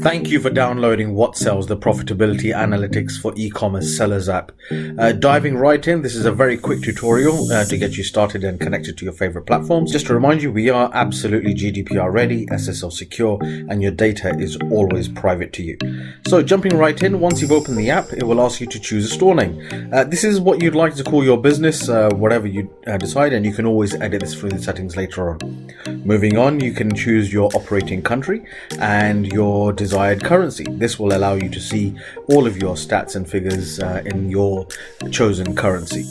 Thank you for downloading WhatSales, the profitability analytics for e-commerce sellers app. Diving right in, this is a very quick tutorial to get you started and connected to your favorite platforms. Just to remind you, we are absolutely GDPR ready, SSL secure, and your data is always private to you. So jumping right in, once you've opened the app, it will ask you to choose a store name. This is what you'd like to call your business, whatever you decide, and you can always edit this through the settings later on. Moving on, you can choose your operating country and your desired currency. This will allow you to see all of your stats and figures in your chosen currency.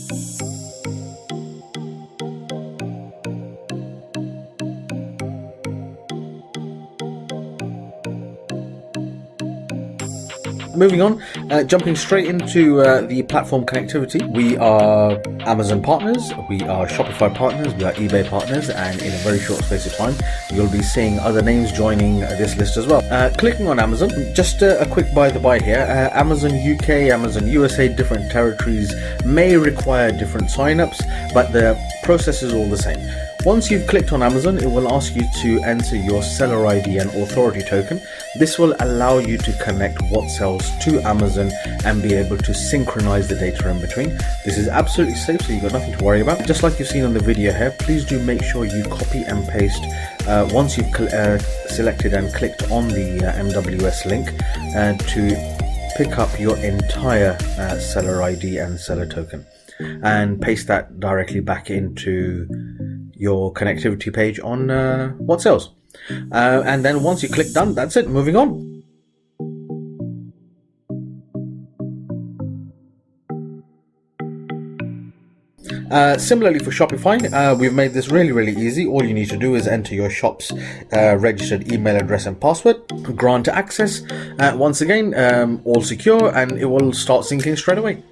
Moving on, jumping straight into the platform connectivity. We are Amazon partners, we are Shopify partners, we are eBay partners, and in a very short space of time, you'll be seeing other names joining this list as well. Clicking on Amazon, just a quick by the by here, Amazon UK, Amazon USA, different territories may require different signups, but the process is all the same. Once you've clicked on Amazon, it will ask you to enter your seller ID and authority token. This will allow you to connect WhatSales to Amazon and be able to synchronize the data in between. This is absolutely safe, so you've got nothing to worry about. Just like you've seen on the video here, please do make sure you copy and paste once you've selected and clicked on the MWS link to pick up your entire seller ID and seller token and paste that directly back into your connectivity page on WhatSales. And then once you click done, that's it. Moving on. Similarly for Shopify, we've made this really easy. All you need to do is enter your shop's registered email address and password, grant access, once again, all secure, and it will start syncing straight away.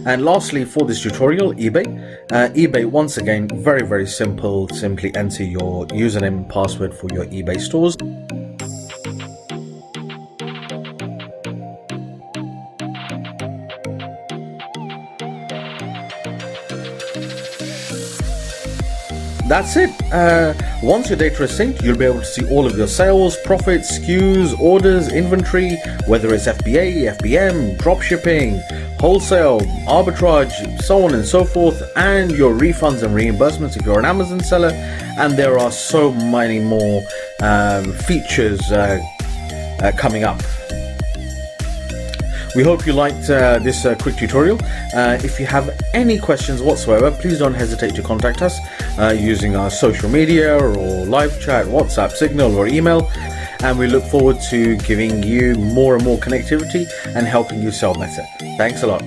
And lastly, for this tutorial, eBay. eBay, once again, very simple. Simply enter your username and password for your eBay stores. That's it. Once your data is synced, you'll be able to see all of your sales, profits, SKUs, orders, inventory, whether it's FBA, FBM, dropshipping, wholesale, arbitrage, so on and so forth, and your refunds and reimbursements if you're an Amazon seller. And there are so many more features coming up. We hope you liked this quick tutorial. If you have any questions whatsoever, please don't hesitate to contact us using our social media or live chat, WhatsApp, Signal, or email. And we look forward to giving you more and more connectivity and helping you sell better. Thanks a lot.